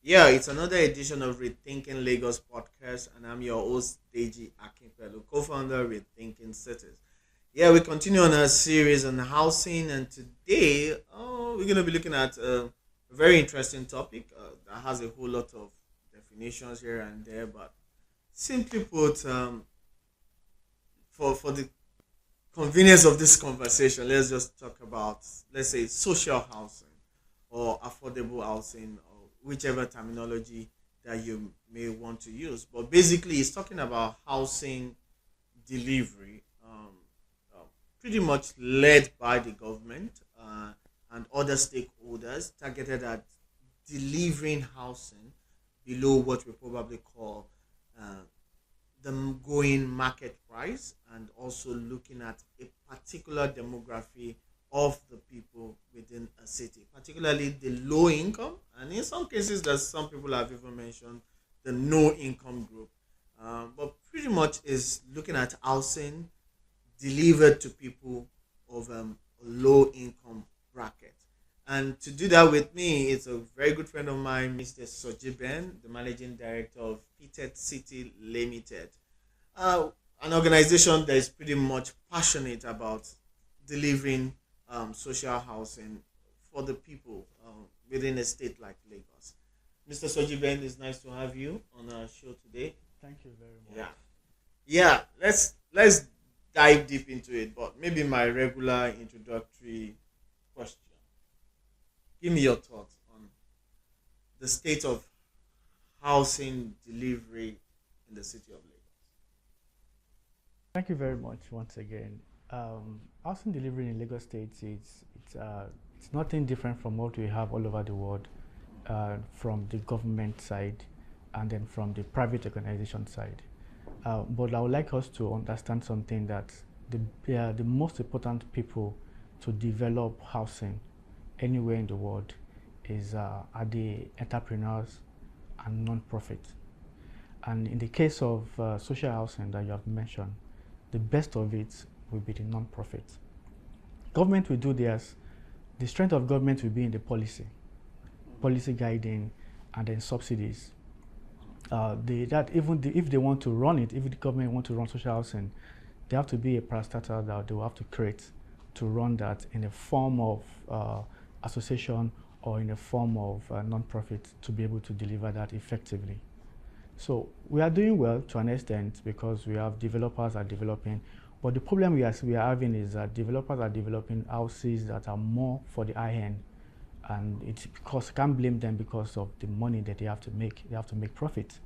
Yeah, it's another edition of Rethinking Lagos podcast, and I'm your host, Deji Akinpelu, co founder of Rethinking Cities. Yeah, we continue on our series on housing, and today we're going to be looking at a very interesting topic that has a whole lot of definitions here and there, but simply put, for the convenience of this conversation, let's just talk about, let's say, social housing or affordable housing or whichever terminology that you may want to use. But basically, it's talking about housing delivery, uh, pretty much led by the government and other stakeholders targeted at delivering housing below what we probably call uh, the going market price, and also looking at a particular demography of the people within a city, particularly the low income, and in some cases, that some people have even mentioned the no income group. But pretty much is looking at housing delivered to people of low income bracket. And to do that with me, it's a very good friend of mine, Mr. Soji Benn, the managing director of Pitted City Limited, uh, an organization that is pretty much passionate about delivering social housing for the people within a state like Lagos. Mr. Soji Ben, it's nice to have you on our show today. Thank you very much. Yeah, yeah. Let's dive deep into it. But maybe my regular introductory question: give me your thoughts on the state of housing delivery in the city of Lagos. Thank you very much once again. Housing delivery in Lagos State it's nothing different from what we have all over the world, from the government side and then from the private organization side. But I would like us to understand something that the most important people to develop housing anywhere in the world are the entrepreneurs and non-profit. And in the case of social housing that you have mentioned, the best of it will be the non-profit. Government will do theirs. The strength of government will be in the policy guiding, and then subsidies. If they want to run it, if the government want to run social housing, there have to be a parastatal that they will have to create to run that in a form of association or in a form of non-profit to be able to deliver that effectively. So we are doing well to an extent because we have developers are developing, but the problem we are having is that developers are developing houses that are more for the high end, and it's because can't blame them because of the money that they have to make. They have to make profit,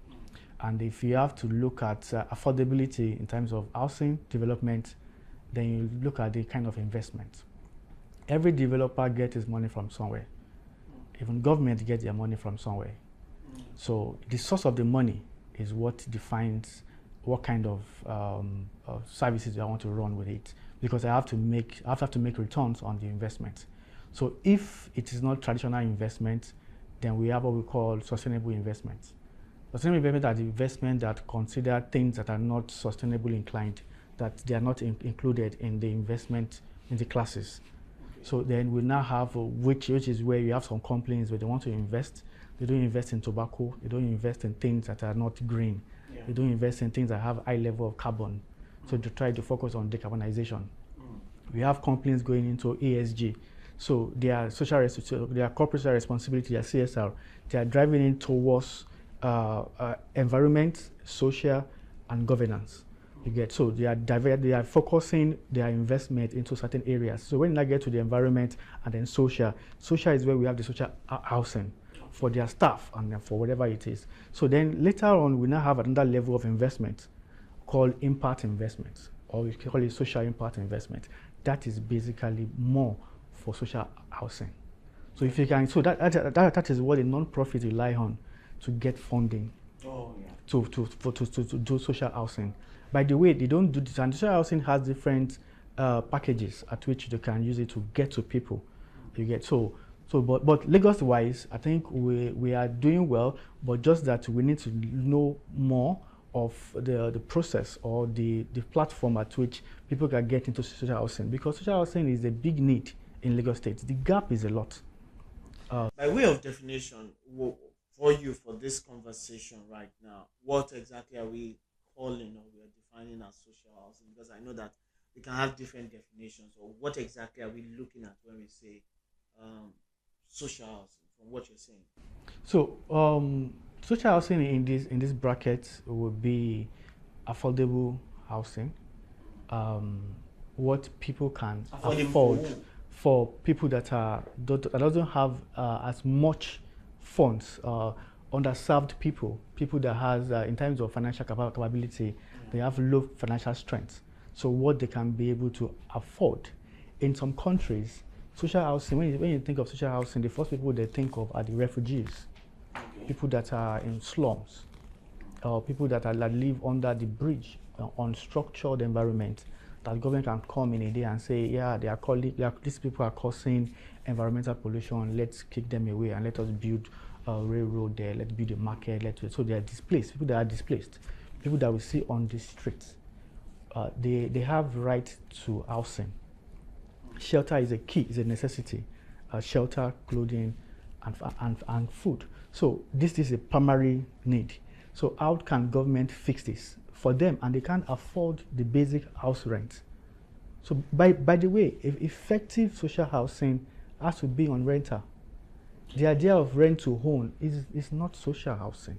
and if you have to look at affordability in terms of housing development, then you look at the kind of investment. Every developer gets his money from somewhere. Even government get their money from somewhere. So the source of the money is what defines what kind of services I want to run with it, because I have to make returns on the investment. So if it is not traditional investment, then we have what we call sustainable investments. Sustainable investment are the investment that consider things that are not sustainable inclined, that they are not included in the investment in the classes. So then we now have which is where you have some companies where they want to invest. They don't invest in tobacco. They don't invest in things that are not green. Yeah. They don't invest in things that have high level of carbon. So to try to focus on decarbonization. We have companies going into ESG. So their corporate social responsibility, their CSR, they are driving in towards environment, social, and governance. You get, so they are focusing their investment into certain areas. So when I get to the environment and then social is where we have the social housing for their staff and then for whatever it is. So then later on, we now have another level of investment called impact investments, or we call it social impact investment. That is basically more for social housing. So if you can, so that is what a non-profit rely on to get funding. Oh, yeah. To do social housing. By the way, they don't do this, and social housing has different packages at which they can use it to get to people. You get but Lagos wise, I think we are doing well, but just that we need to know more of the process or the platform at which people can get into social housing, because social housing is a big need in Lagos State. The gap is a lot. By way of definition, for you for this conversation right now, what exactly are we calling or we are defining as social housing? Because I know that we can have different definitions. Or what exactly are we looking at when we say um, social housing? From what you're saying. So, social housing in this bracket would be affordable housing, um, what people can Affordable for afford who? for people that doesn't have as much funds, underserved people, people that has in terms of financial capability, Yeah. they have low financial strength. So what they can be able to afford. In some countries, social housing. When you think of social housing, the first people they think of are the refugees, Okay. people that are in slums, or people that live under the bridge, unstructured environment, that government can come in a day and say, yeah, these people are causing environmental pollution. Let's kick them away and let us build a railroad there. Let's build a market. So they are displaced. People that are displaced, people that we see on the streets, they have right to housing. Shelter is a key, is a necessity. Shelter, clothing, and food. So this is a primary need. So how can government fix this for them? And they can't afford the basic house rent. So by the way, if effective social housing has to be on renter. The idea of rent to own is not social housing.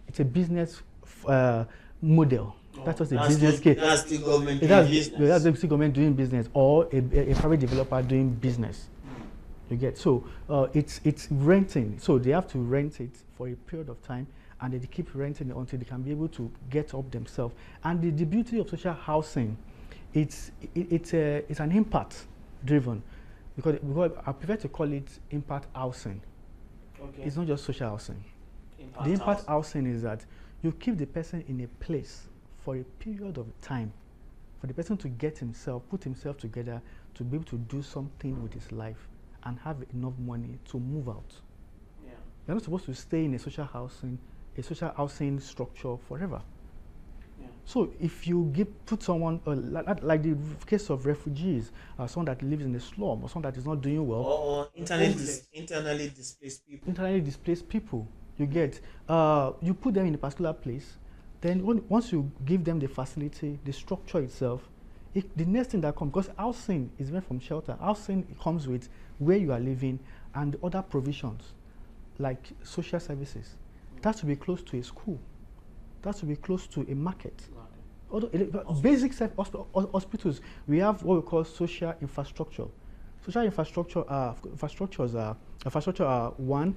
It's a business uh, model. That's Oh, just a business case. that's the government It doing has, business. the government doing business or a private developer doing business. Hmm. You get so it's renting. So they have to rent it for a period of time, and they keep renting it until they can be able to get up themselves. And the beauty of social housing, it's an impact driven, because I prefer to call it impact housing. Okay. It's not just social housing. The Impact impact house. housing is that you keep the person in a place for a period of time, for the person to get himself, put himself together, to be able to do something with his life and have enough money to move out. Yeah. You're not supposed to stay in a social housing structure forever. Yeah. So if you put someone like the case of refugees, someone that lives in a slum or someone that is not doing well, Or internally displaced people. internally displaced people, you get you put them in a particular place, then once you give them the facility, the structure itself, the next thing that comes, because housing is meant from shelter, housing comes with where you are living and other provisions like social services. That should be close to a school, that should be close to a market. Although basic hospitals, we have what we call social infrastructure. Social infrastructure are one,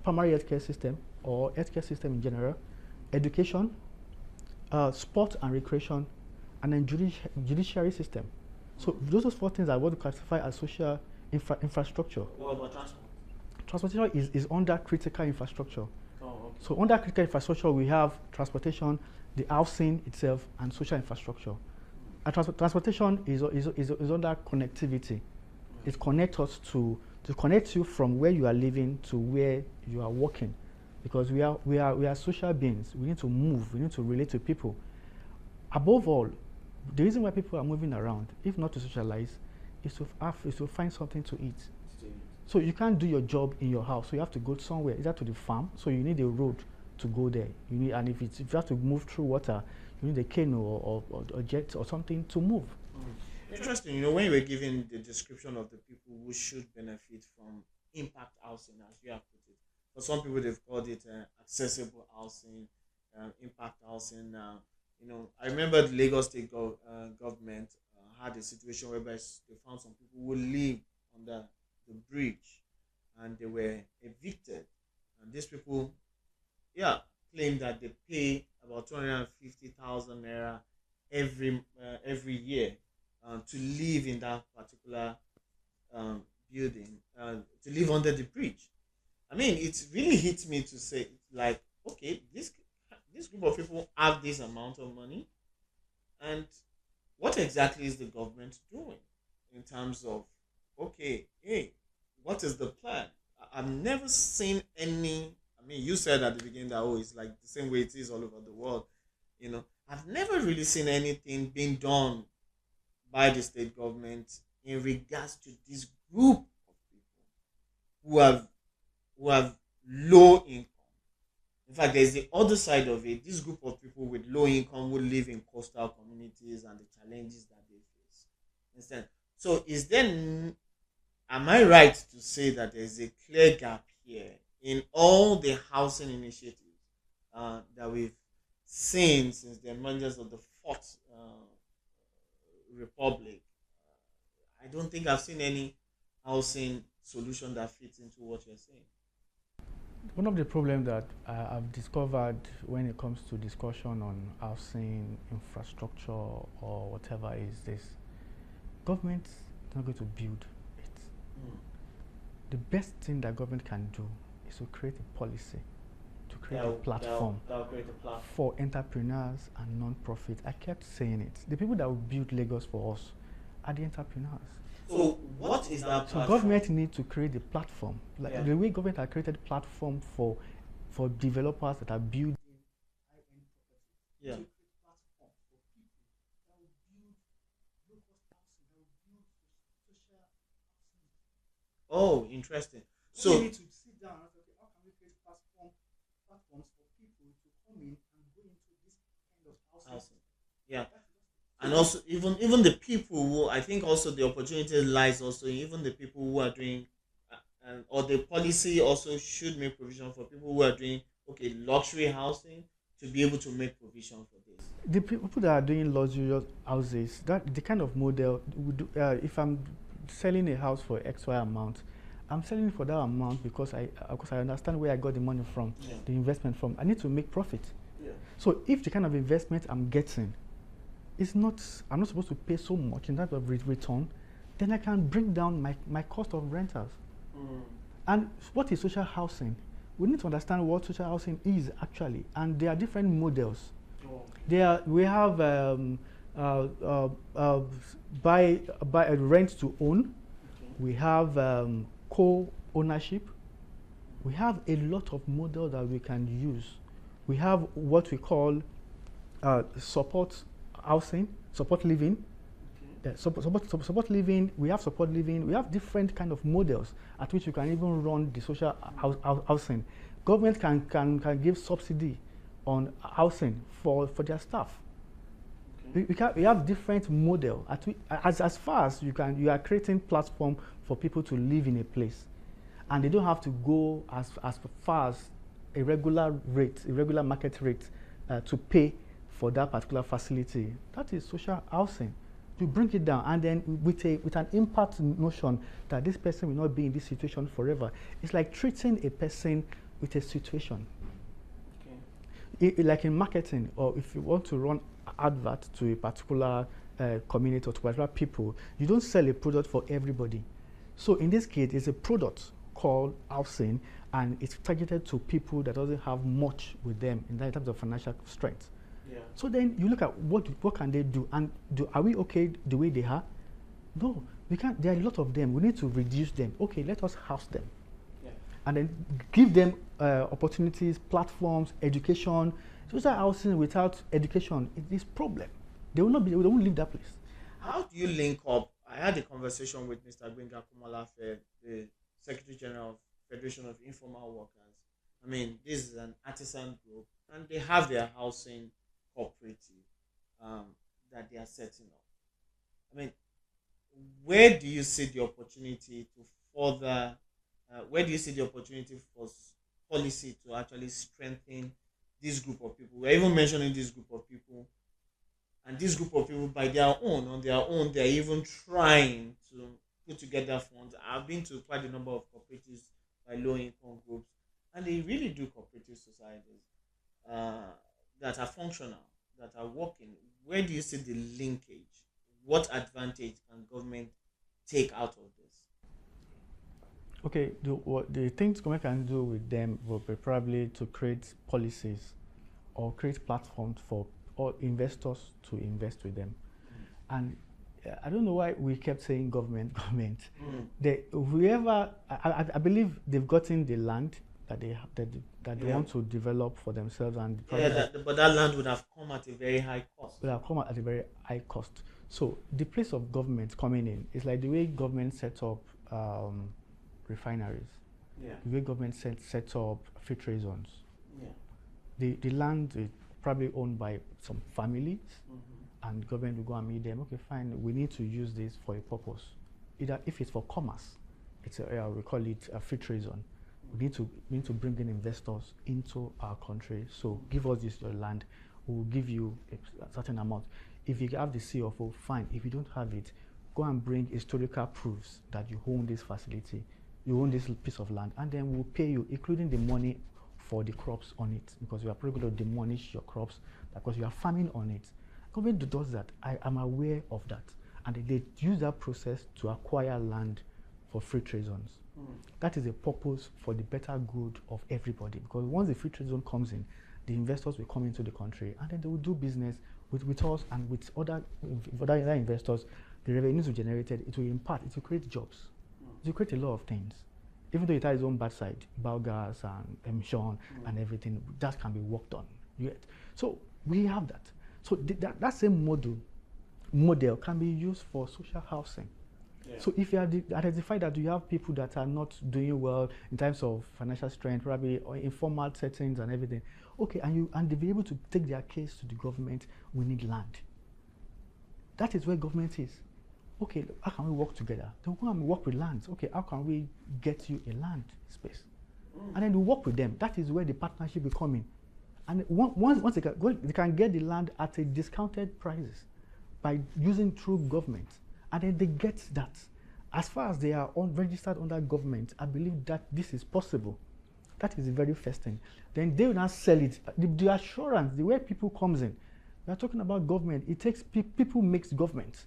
primary healthcare system or healthcare system in general, education, sport and recreation, and then judiciary system. So those are four things I want to classify as social infrastructure. What about transport? Transportation is under critical infrastructure. Oh, okay. So under critical infrastructure, we have transportation, the housing itself, and social infrastructure. And transportation is under connectivity. It connects us to connect you from where you are living to where you are working, because we are social beings. We need to move. We need to relate to people. Above all, the reason why people are moving around, if not to socialize, is to find something to eat. So you can't do your job in your house. So you have to go somewhere, either to the farm. So you need a road to go there. And if you have to move through water, you need a canoe or jet or something to move. Interesting. You know, when you were giving the description of the people who should benefit from impact housing, as you have put it, for some people they've called it accessible housing, impact housing. You know, I remember the Lagos State government had a situation whereby they found some people who lived under the bridge and they were evicted, and these people, yeah, claim that they pay about 250,000 naira every year to live in that particular building, to live under the bridge. I mean, it really hits me to say, like, okay, this group of people have this amount of money, and what exactly is the government doing in terms of, okay, hey, what is the plan? I've never seen any. I mean, you said at the beginning that, oh, it's like the same way it is all over the world. You know, I've never really seen anything being done by the state government in regards to this group of people who have who have low income. In fact, there's the other side of it. This group of people with low income who live in coastal communities and the challenges that they face. Understand? So, am I right to say that there's a clear gap here in all the housing initiatives that we've seen since the emergence of the fourth republic? I don't think I've seen any housing solution that fits into what you're saying. One of the problems that I've discovered when it comes to discussion on housing infrastructure or whatever is this: government is not going to build it. Mm. The best thing that government can do is to create a policy, to create a platform That'll create a platform. for entrepreneurs and non-profit. I kept saying it. The people that will build Lagos for us are the entrepreneurs. So what is that So platform? government needs to create a platform, like Yeah. the way government has created platform for developers that are building high-end properties. Yeah. To create platform for people that will build low-cost housing, that will build social housing. Oh, interesting. So So we need to sit down and say, okay, how can we create platforms for people to come in and go into this kind of housing? housing. Yeah. And also even the people who, I think also the opportunity lies also in even the people who are doing and or the policy also should make provision for people who are doing luxury housing to be able to make provision for this. The people that are doing luxurious houses, that the kind of model would do, if I'm selling a house for XY amount, I'm selling it for that amount because I understand where I got the money from, Yeah. the investment from. I need to make profit. Yeah. So if the kind of investment I'm getting is not, I'm not supposed to pay so much in terms of return, then I can bring down my cost of rentals. Mm. And what is social housing? We need to understand what social housing is actually, and there are different models. Oh. We have buy rent to own. Okay. We have co-ownership. We have a lot of models that we can use. We have what we call support housing, support living. Okay. Support living. We have support living. We have different kind of models at which you can even run the social housing. Government can give subsidy on housing for their staff. Okay. We have different model as far as you are creating platform for people to live in a place, and they don't have to go as far as a regular market rate to pay for that particular facility. That is social housing. You bring it down, and then with an impact notion that this person will not be in this situation forever. It's like treating a person with a situation. Like in marketing, or if you want to run advert to a particular community or to particular people, you don't sell a product for everybody. So in this case, it's a product called housing, and it's targeted to people that doesn't have much with them in terms of financial strength. Yeah. So then you look at what can they do, and are we okay the way they are? No, we can't. There are a lot of them. We need to reduce them. Okay, let us house them. Yeah. And then give them opportunities, platforms, education. Social housing without education is problem. They won't leave that place. How do you link up? I had a conversation with Mr. Gbenga Kumalafe, the Secretary General of Federation of Informal Workers. I mean, this is an artisan group, and they have their housing cooperative that they are setting up. I mean, where do you see the opportunity to further? Where do you see the opportunity for policy to actually strengthen this group of people? We're even mentioning this group of people, and this group of people, on their own, they're even trying to put together funds. I've been to quite a number of cooperatives by low income groups, and they really do cooperative societies that are functional, that are working. Where do you see the linkage? What advantage can government take out of this? Okay, what the things government can do with them will be probably to create policies or create platforms for all investors to invest with them. And I don't know why we kept saying government. Whoever, I believe they've gotten the land that they want to develop for themselves, and but that land would have come at a very high cost. Would have come at a very high cost. So the place of government coming in is like the way government set up refineries. Yeah. The way government set up free trade zones. Yeah. the land is probably owned by some families, Mm-hmm. and government will go and meet them. Okay, fine. We need to use this for a purpose. Either if it's for commerce, we call it a free trade zone. We need to bring in investors into our country. So give us this your land. We will give you a certain amount. If you have the CFO, fine. If you don't have it, go and bring historical proofs that you own this facility, you own this piece of land, and then we'll pay you, including the money for the crops on it, because you are probably going to demolish your crops because you are farming on it. Government does that. I am aware of that, and they use that process to acquire land for free trade zones. That is a purpose for the better good of everybody, because once the free trade zone comes in, the investors will come into the country, and then they will do business with us and with other investors. The revenues we generated, it will impact, it will create jobs, it will create a lot of things. Even though it has its own bad side, biogas and emission and everything, that can be worked on. So we have that. So that same model can be used for social housing. Yeah. So if you identify that you have people that are not doing well in terms of financial strength, probably or informal settings and everything, okay, and they be able to take their case to the government, we need land. That is where government is. Okay, how can we work together? They'll go and work with lands. Okay, how can we get you a land space? And then we work with them. That is where the partnership will come in. And once they can get the land at a discounted prices by using through government. And then they get that. As far as they are registered under government, I believe that this is possible. That is the very first thing. Then they will not sell it. The assurance, the way people comes in. We are talking about government. It takes people makes government.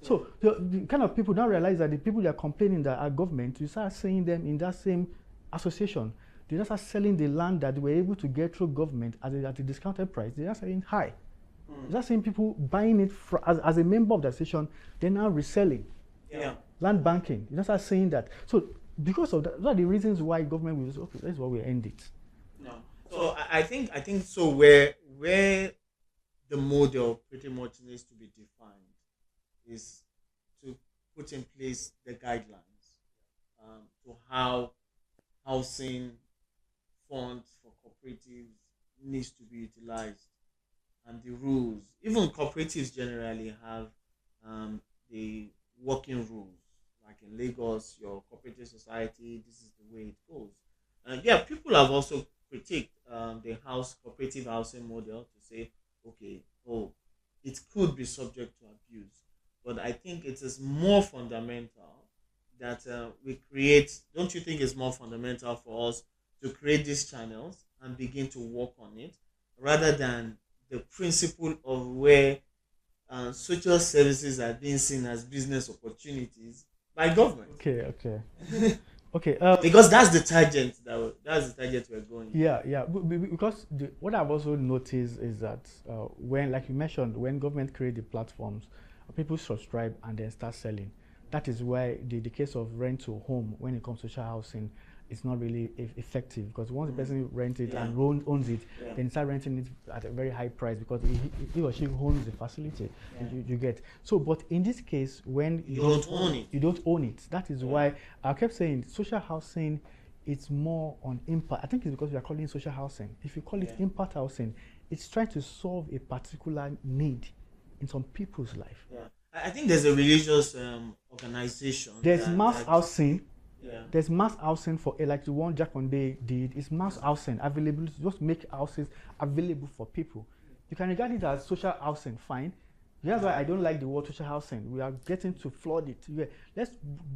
So the kind of people now realize that the people that are complaining that are government, you start seeing them in that same association. They just start selling the land that they were able to get through government at a discounted price. They are selling high. You're just seeing people buying it as a member of the association. They're now reselling. Yeah. Land banking. You just start saying that. So because of that, those are the reasons why government will say, okay, that's why we end it. No. So I think so where the model pretty much needs to be defined is to put in place the guidelines to how housing funds for cooperatives needs to be utilized, and the rules. Even cooperatives generally have the working rules. Like in Lagos, your cooperative society, this is the way it goes. And yeah, people have also critiqued the cooperative housing model to say, okay, it could be subject to abuse. But I think it is more fundamental that we create. Don't you think it's more fundamental for us to create these channels and begin to work on it, rather than the principle of where social services are being seen as business opportunities by government? Okay. Okay. Because that's the target we're going. Yeah. Because what I've also noticed is that when, like you mentioned, when government create the platforms, people subscribe and then start selling. That is why the case of rent to home, when it comes to social housing, is not really effective, because once the person rents it and owns it, then start renting it at a very high price because he or she owns the facility. You get. So, but in this case, when you don't own it. That is why I kept saying social housing, it's more on impact. I think it's because we are calling it social housing. If you call it impact housing, it's trying to solve a particular need in some people's life. Yeah. I think there's a religious organization. There's mass housing. Yeah. There's mass housing for like the one Jack Day did. It's mass housing available to just make houses available for people. You can regard it as social housing, fine. That's why I don't like the word social housing. We are getting to flood it. Let's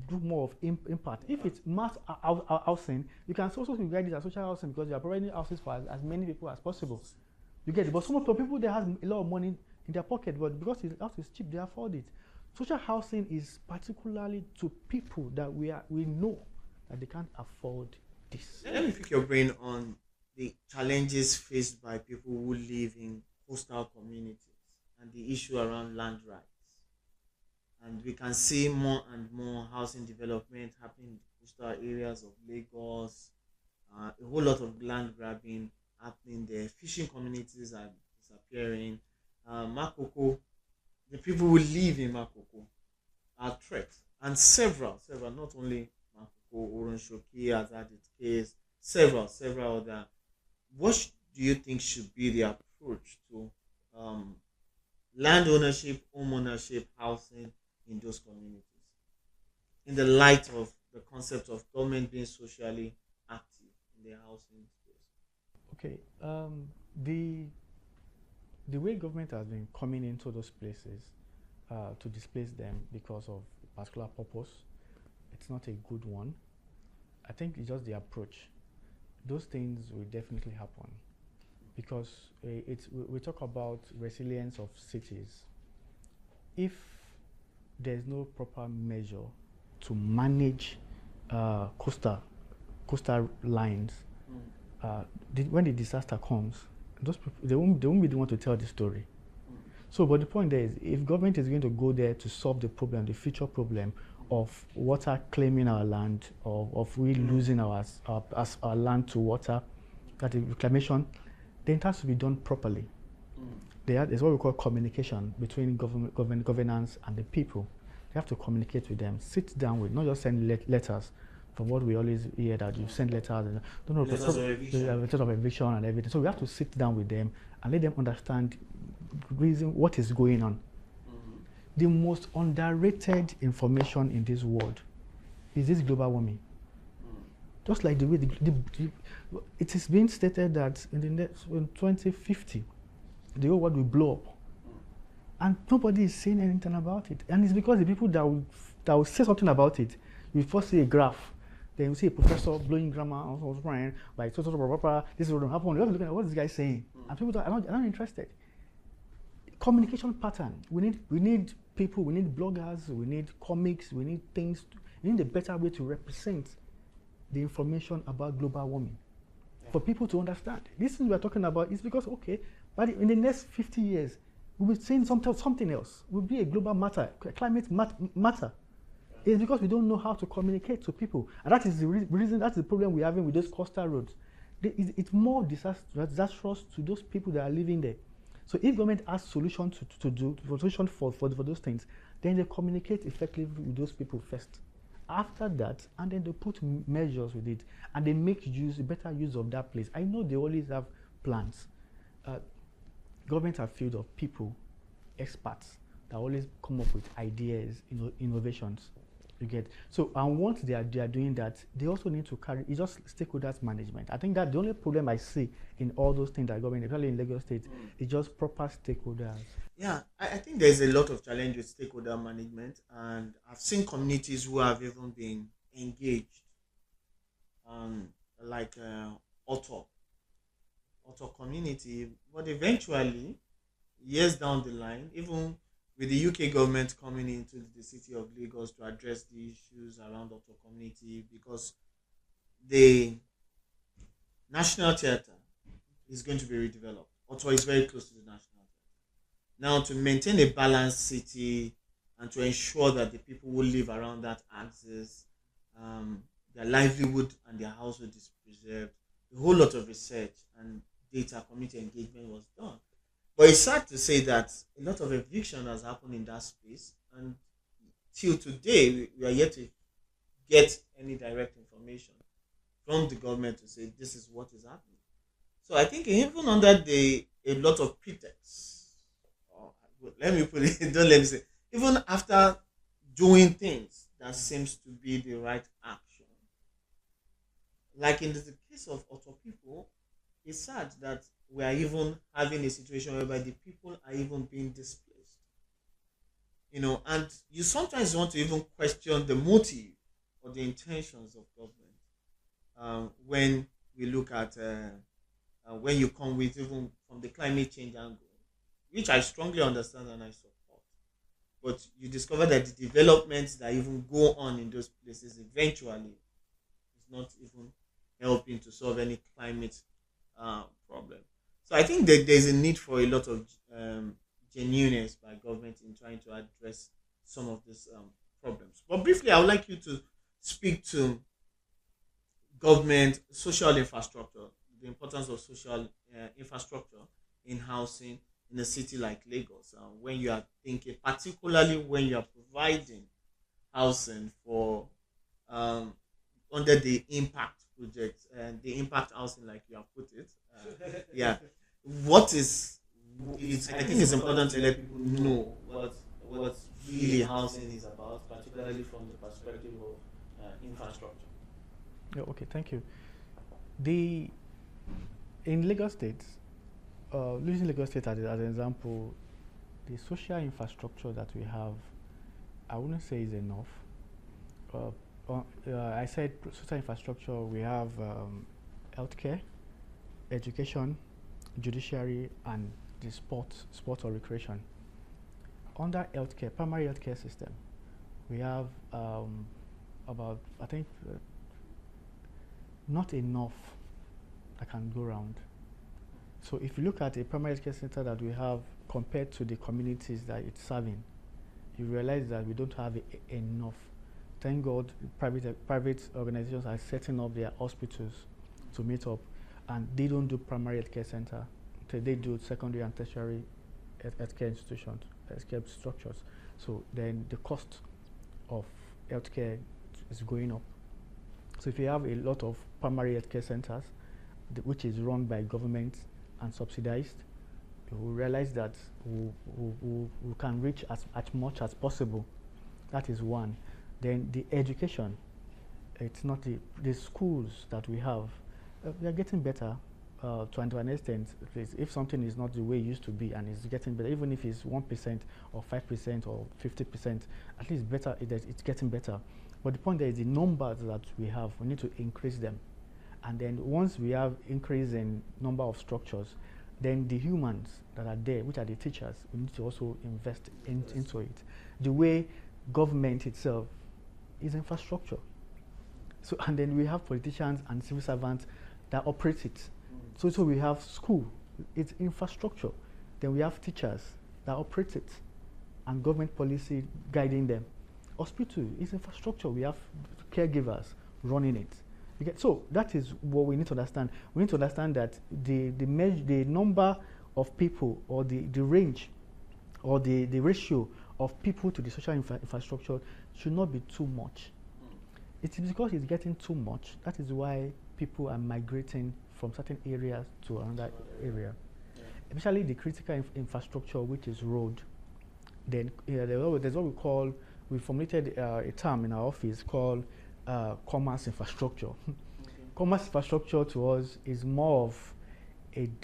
do more of impact. If it's mass housing, you can also regard it as social housing because you are providing houses for as many people as possible. You get it. But some of the people, they have a lot of money in their pocket, but because the house is cheap, they afford it. Social housing is particularly to people that we know that they can't afford this. Let me pick your brain on the challenges faced by people who live in coastal communities and the issue around land rights. And we can see more and more housing development happening in the coastal areas of Lagos. A whole lot of land grabbing happening there. Fishing communities are disappearing. Makoko, the people who live in Makoko are threats, and several, not only Makoko, Oronshoki has had its case, several other. What do you think should be the approach to um, land ownership, home ownership, housing in those communities, in the light of the concept of government being socially active in the housing space? Okay. The the way government has been coming into those places to displace them because of particular purpose, it's not a good one. I think it's just the approach. Those things will definitely happen because we talk about resilience of cities. If there's no proper measure to manage coastal lines, Mm. when the disaster comes, those people they won't be the one to tell the story. Mm. So, but the point there is, if government is going to go there to solve the problem, the future problem of water claiming our land, of we losing our land to water, that is reclamation, then it has to be done properly. Mm. There's what we call communication between governance and the people. They have to communicate with them, sit down with, not just send letters. From what we always hear that you send letters, and don't know, letters of eviction and everything. So we have to sit down with them and let them understand reason what is going on. Mhm. The most underrated information in this world is this global warming. Mm. Just like the way it is being stated that in 2050, the whole world will blow up, and nobody is saying anything about it. And it's because the people that will say something about it, you first see a graph, then you see a professor blowing grammar, like this is what will happen. You're looking at what this guy is saying, and people are not interested. Communication pattern. We need people. We need bloggers. We need comics. We need things. We need a better way to represent the information about global warming for people to understand. This thing we are talking about is because but in the next 50 years, we'll be saying something else. Will be a global matter, climate matter. It's because we don't know how to communicate to people, and that is the reason. That's the problem we're having with those coastal roads. It's more disastrous to those people that are living there. So if government has solutions for those things, then they communicate effectively with those people first. After that, and then they put measures with it, and they make better use of that place. I know they always have plans. Governments are filled of people, experts that always come up with ideas, innovations. You get so, and once they are doing that, they also need to carry. It's just stakeholders management. I think that the only problem I see in all those things that government, especially in Lagos State, is just proper stakeholders. Yeah, I think there's a lot of challenge with stakeholder management, and I've seen communities who have even been engaged, um, like auto community, but eventually, years down the line, even with the UK government coming into the city of Lagos to address the issues around auto community, because the National Theatre is going to be redeveloped. Auto is very close to the National Theatre. Now, to maintain a balanced city and to ensure that the people who live around that axis, um, their livelihood and their household is preserved, a whole lot of research and data community engagement was done. But it's sad to say that a lot of eviction has happened in that space, and till today, we are yet to get any direct information from the government to say this is what is happening. So I think even under the a lot of pretext, or let me put it, don't let me say, even after doing things that seems to be the right action, like in the case of auto people, it's sad that we are even having a situation whereby the people are even being displaced. And you sometimes want to even question the motive or the intentions of government, when we look at when you come with even from the climate change angle, which I strongly understand and I support. But you discover that the developments that even go on in those places eventually is not even helping to solve any climate problem. So I think that there's a need for a lot of genuineness by government in trying to address some of these problems. But briefly, I would like you to speak to government social infrastructure, the importance of social infrastructure in housing in a city like Lagos. When you are thinking, particularly when you are providing housing for um, under the impact project and the impact housing, like you have put it. Yeah, what is it's I think it's important to let people know what really housing is about, particularly from the perspective of infrastructure. Yeah, okay, thank you. The in Lagos State, using Lagos State as an example, the social infrastructure that we have, I wouldn't say is enough. I said social infrastructure. We have healthcare, education, judiciary, and the sport or recreation. Under healthcare, primary healthcare system, we have about I think not enough that can go around. So if you look at a primary healthcare center that we have compared to the communities that it's serving, you realize that we don't have enough. Thank God, private organizations are setting up their hospitals to meet up, and they don't do primary healthcare center. They do secondary and tertiary healthcare institutions, healthcare structures. So then the cost of healthcare is going up. So if you have a lot of primary healthcare centers, which is run by government and subsidized, you will realize that we can reach as much as possible. That is one. Then the education, it's not the schools that we have, they are getting better to an extent. If something is not the way it used to be and it's getting better, even if it's 1% or 5% or 50%, at least better, it's getting better. But the point there is the numbers that we have, we need to increase them. And then once we have increase in number of structures, then the humans that are there, which are the teachers, we need to also invest into it. The way government itself is infrastructure. So, and then we have politicians and civil servants that operate it. So we have school, it's infrastructure. Then we have teachers that operate it, and government policy guiding them. Hospital is infrastructure. We have caregivers running it. So that is what we need to understand. We need to understand that the number of people, or the range, or the ratio of people to the social infrastructure should not be too much. It's because it's getting too much. That is why people are migrating from certain areas to another area. Especially the critical infrastructure, which is road. Then there's what we call, we formulated a term in our office called commerce infrastructure. Commerce infrastructure to us is more of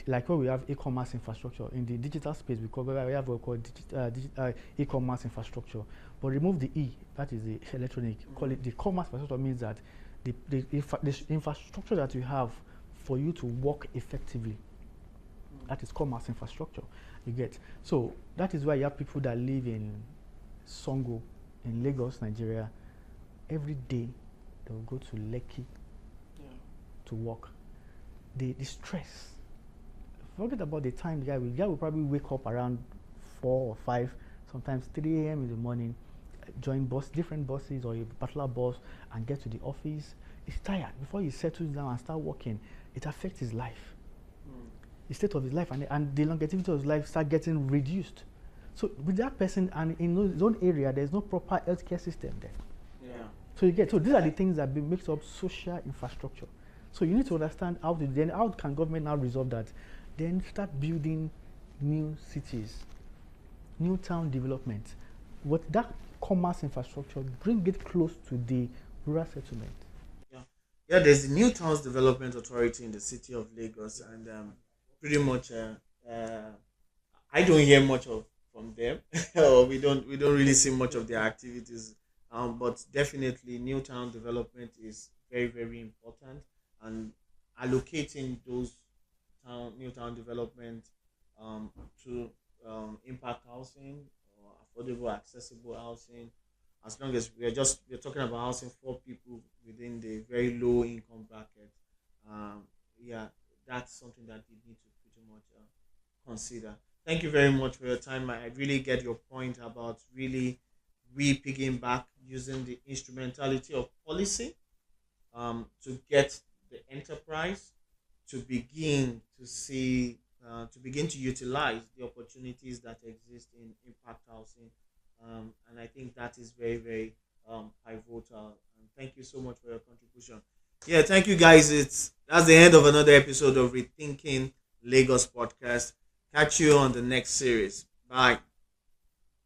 like where we have e-commerce infrastructure. In the digital space, we have what we call e-commerce infrastructure. But remove the E, that is the electronic. Call it the commerce infrastructure. Means that the infrastructure that you have for you to work effectively, that is commerce infrastructure. You get. So that is why you have people that live in Songo, in Lagos, Nigeria. Every day they will go to Lekki to work. The stress. Forget about the time. The guy will probably wake up around 4 or 5, sometimes 3 a.m. in the morning, join different buses or a particular bus, and get to the office. He's tired. Before he settles down and start working, it affects his life. The state of his life and the longevity of his life start getting reduced. So with that person, and in his own area, there's no proper healthcare system there. So you get. So these are the things that makes up social infrastructure. So you need to understand how can government now resolve that? Then start building new cities, new town development. What that commerce infrastructure, bring it close to the rural settlement. Yeah, there's the New Towns Development Authority in the city of Lagos, and pretty much I don't hear much of from them, or we don't really see much of their activities. But definitely, new town development is very very important, and allocating those new town development to impact housing or affordable, accessible housing. As long as we're talking about housing for people within the very low income bracket, um, yeah, that's something that we need to pretty much consider. Thank you very much for your time. I really get your point about really re-picking back using the instrumentality of policy to get the enterprise to begin to see to begin to utilize the opportunities that exist in impact housing, and I think that is very very pivotal. And thank you so much for your contribution. Yeah, thank you guys. That's the end of another episode of Rethinking Lagos podcast. Catch you on the next series. Bye.